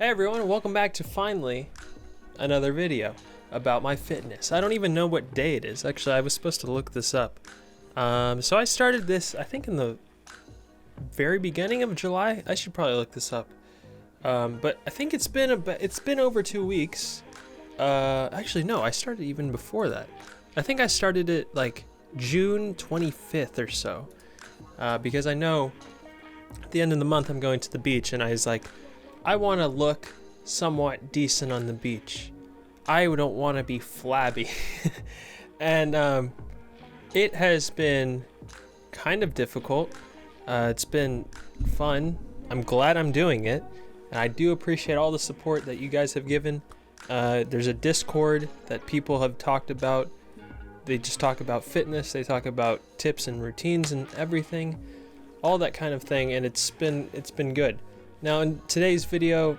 Hey everyone, welcome back to finally another video about my fitness. I don't even know what day it is. Actually, I was supposed to look this up. So I started this, I think in the very beginning of July. I should probably look this up. But I think it's been over 2 weeks. Actually, no, I started even before that. I think I started it like June 25th or so. Because I know at the end of the month I'm going to the beach, and I was like, I want to look somewhat decent on the beach. I don't want to be flabby. And it has been kind of difficult. It's been fun. I'm glad I'm doing it. And I do appreciate all the support that you guys have given. There's a Discord that people have talked about. They just talk about fitness. They talk about tips and routines and everything. All that kind of thing. And it's been good. Now in today's video,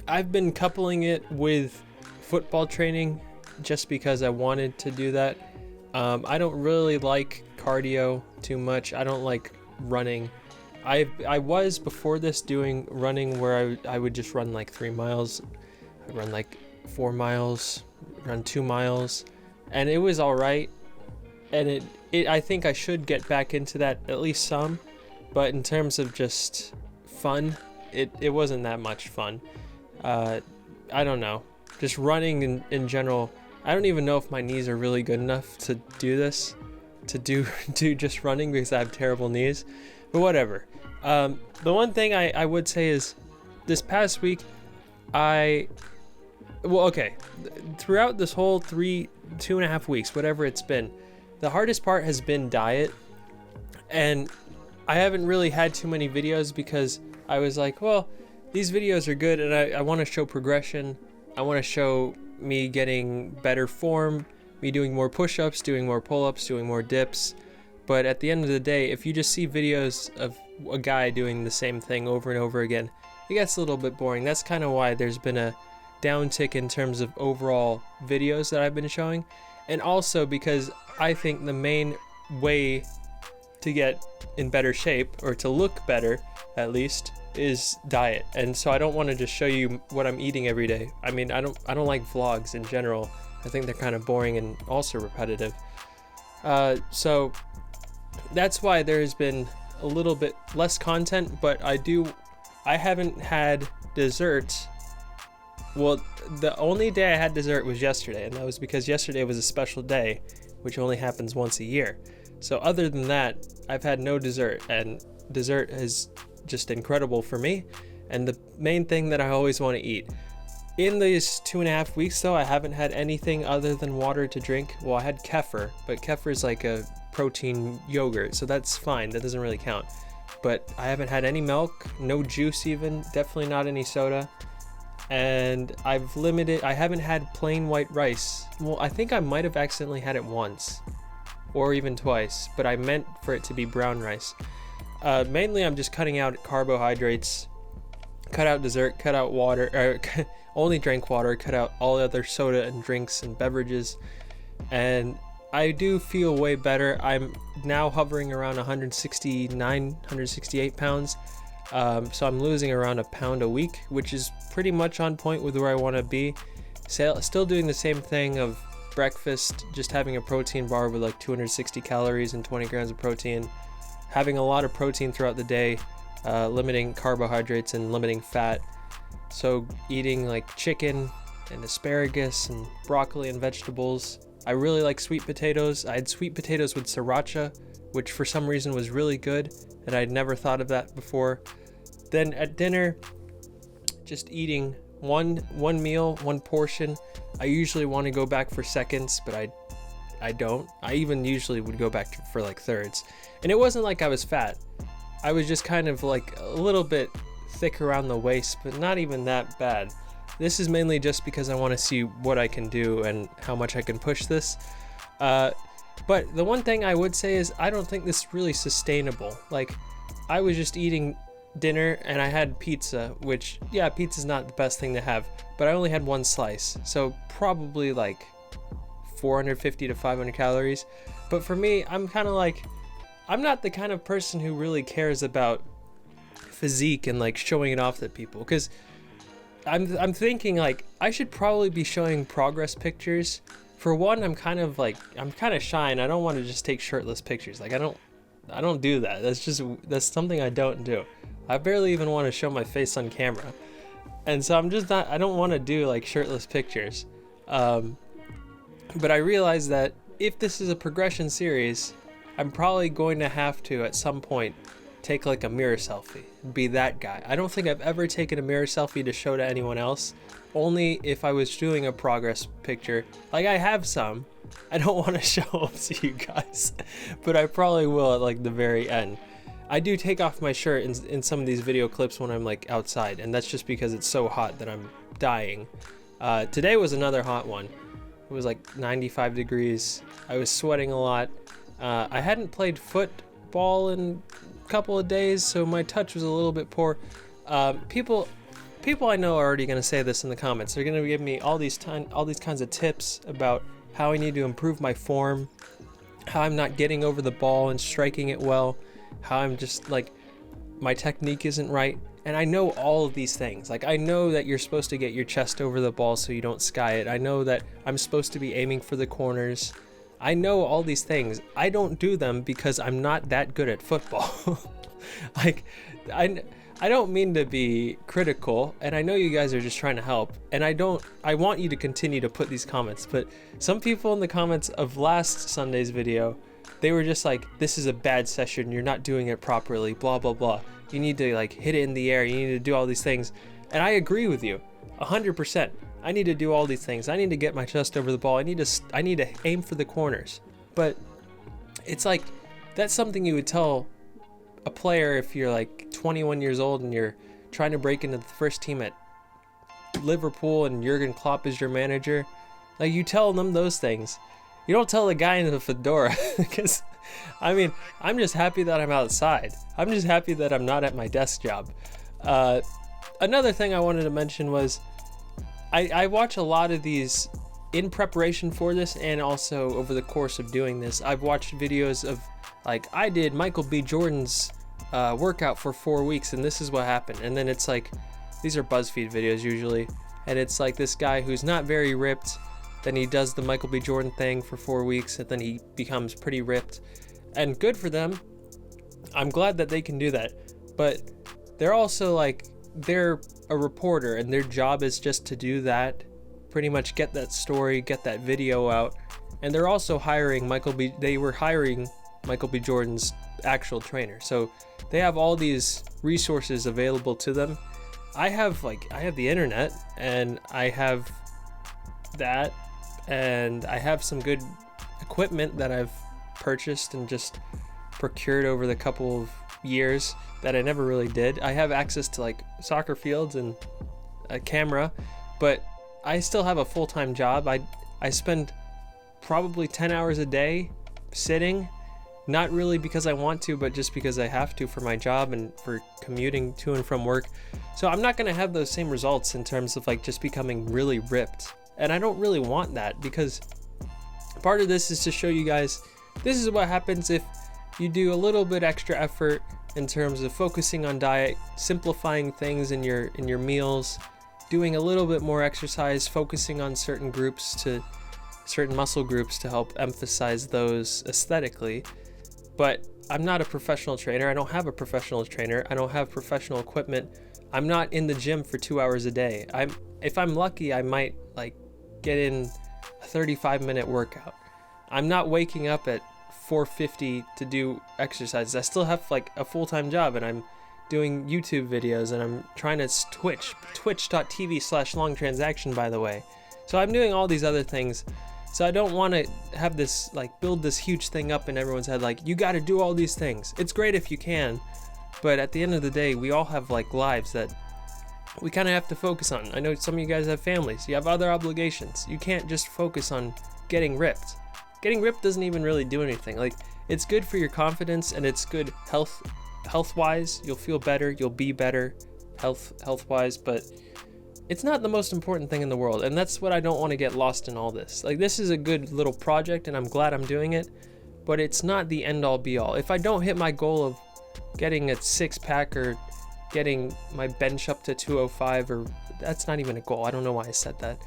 I've been coupling it with football training just because I wanted to do that. I don't really like cardio too much. I don't like running. I was before this doing running where I would just run like 3 miles. I'd run like 4 miles, run 2 miles, and it was all right. And I think I should get back into that at least some, but in terms of just fun, it wasn't that much fun. I don't know, just running in general. I don't even know if my knees are really good enough to do this, to do just running, because I have terrible knees, but whatever. The one thing I would say is this past week, throughout this whole 2.5 weeks, whatever it's been, the hardest part has been diet. And I haven't really had too many videos because I was like, well, these videos are good and I want to show progression. I want to show me getting better form, me doing more push-ups, doing more pull-ups, doing more dips. But at the end of the day, if you just see videos of a guy doing the same thing over and over again, it gets a little bit boring. That's kind of why there's been a downtick in terms of overall videos that I've been showing. And also because I think the main way to get in better shape, or to look better at least, is diet. And so I don't want to just show you what I'm eating every day. I mean, I don't like vlogs in general. I think they're kind of boring and also repetitive. So that's why there's been a little bit less content, but I haven't had dessert. Well, the only day I had dessert was yesterday, and that was because yesterday was a special day, which only happens once a year. So other than that, I've had no dessert, and dessert is just incredible for me, and the main thing that I always want to eat. In these 2.5 weeks though, I haven't had anything other than water to drink. Well, I had kefir, but kefir is like a protein yogurt, so that's fine, that doesn't really count. But I haven't had any milk, no juice even, definitely not any soda. And I haven't had plain white rice. Well, I think I might have accidentally had it once, or even twice, but I meant for it to be brown rice. Mainly I'm just cutting out carbohydrates, cut out dessert, cut out water, only drank water, cut out all other soda and drinks and beverages, and I do feel way better. I'm now hovering around 168 pounds, so I'm losing around a pound a week, which is pretty much on point with where I want to be. Still doing the same thing of breakfast, just having a protein bar with like 260 calories and 20 grams of protein, having a lot of protein throughout the day, limiting carbohydrates and limiting fat. So eating like chicken and asparagus and broccoli and vegetables. I really like sweet potatoes. I had sweet potatoes with sriracha, which for some reason was really good, and I'd never thought of that before. Then at dinner, just eating one meal, one portion. I usually want to go back for seconds, but I don't. I even usually would go back for like thirds. And it wasn't like I was fat. I was just kind of like a little bit thick around the waist, but not even that bad. This is mainly just because I want to see what I can do and how much I can push this. But the one thing I would say is I don't think this is really sustainable. Like, I was just eating dinner and I had pizza, which, yeah, pizza's not the best thing to have, but I only had one slice, so probably like 450 to 500 calories. But for me, I'm kind of like, I'm not the kind of person who really cares about physique and like showing it off to people, because I'm thinking like I should probably be showing progress pictures. For one, I'm kind of shy and I don't want to just take shirtless pictures. Like I don't do that. That's something I don't do. I barely even want to show my face on camera. And so I don't want to do like shirtless pictures. But I realize that if this is a progression series, I'm probably going to have to at some point take like a mirror selfie, be that guy. I don't think I've ever taken a mirror selfie to show to anyone else, only if I was doing a progress picture. Like I have some, I don't want to show them to you guys, but I probably will at like the very end. I do take off my shirt in some of these video clips when I'm like outside, and that's just because it's so hot that I'm dying. Today was another hot one. It was like 95 degrees. I was sweating a lot. I hadn't played football in a couple of days, so my touch was a little bit poor. People I know are already going to say this in the comments. They're going to give me all these kinds of tips about how I need to improve my form, how I'm not getting over the ball and striking it well, how I'm just like my technique isn't right. And I know all of these things. Like I know that you're supposed to get your chest over the ball so you don't sky it. I know that I'm supposed to be aiming for the corners. I know all these things. I don't do them because I'm not that good at football. Like I don't mean to be critical, and I know you guys are just trying to help, and I want you to continue to put these comments, but some people in the comments of last Sunday's video, they were just like, this is a bad session, you're not doing it properly, blah blah blah. You need to like hit it in the air, you need to do all these things. And I agree with you 100%. I need to do all these things. I need to get my chest over the ball. I need to aim for the corners. But it's like that's something you would tell a player if you're like 21 years old and you're trying to break into the first team at Liverpool and Jurgen Klopp is your manager. Like you tell them those things. You don't tell the guy in the fedora because I mean, I'm just happy that I'm outside. I'm just happy that I'm not at my desk job. Another thing I wanted to mention was I watch a lot of these in preparation for this and also over the course of doing this. I've watched videos of like I did Michael B. Jordan's workout for 4 weeks and this is what happened. And then it's like, these are BuzzFeed videos usually. And it's like this guy who's not very ripped. Then he does the Michael B. Jordan thing for 4 weeks and then he becomes pretty ripped. And good for them. I'm glad that they can do that. But they're also like, they're a reporter and their job is just to do that. Pretty much get that story, get that video out. And they're also hiring they were hiring Michael B. Jordan's actual trainer. So they have all these resources available to them. I have the internet and I have that and I have some good equipment that I've purchased and just procured over the couple of years that I never really did. I have access to like soccer fields and a camera, but I still have a full-time job. I spend probably 10 hours a day sitting, not really because I want to, but just because I have to for my job and for commuting to and from work. So I'm not going to have those same results in terms of like just becoming really ripped. And I don't really want that because part of this is to show you guys this is what happens if you do a little bit extra effort in terms of focusing on diet, simplifying things in your meals, doing a little bit more exercise, focusing on certain muscle groups to help emphasize those aesthetically. But I'm not a professional trainer. I don't have a professional trainer. I don't have professional equipment. I'm not in the gym for 2 hours a day. If I'm lucky, I might like get in a 35-minute workout. I'm not waking up at 4:50 to do exercises. I still have like a full-time job and I'm doing YouTube videos and I'm trying to twitch.tv/LongTransaction, by the way. So I'm doing all these other things. So I don't want to have this like build this huge thing up in everyone's head like you got to do all these things. It's great if you can, but at the end of the day, we all have like lives that we kind of have to focus on. I know some of you guys have families. You have other obligations. You can't just focus on getting ripped. Getting ripped doesn't even really do anything. Like it's good for your confidence and it's good health-wise. You'll feel better. You'll be better health-wise, but it's not the most important thing in the world. And that's what I don't want to get lost in all this. Like this is a good little project and I'm glad I'm doing it, but it's not the end all be all. If I don't hit my goal of getting a 6-pack or getting my bench up to 205 or That's not even a goal. I don't know why I said that.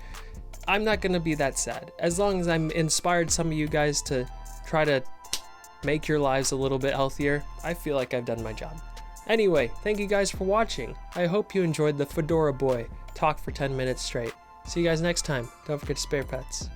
I'm not gonna be that sad. As long as I'm inspired some of you guys to try to make your lives a little bit healthier, I feel like I've done my job. Anyway, thank you guys for watching. I hope you enjoyed the Fedora Boy talk for 10 minutes straight. See you guys next time. Don't forget to spare pets.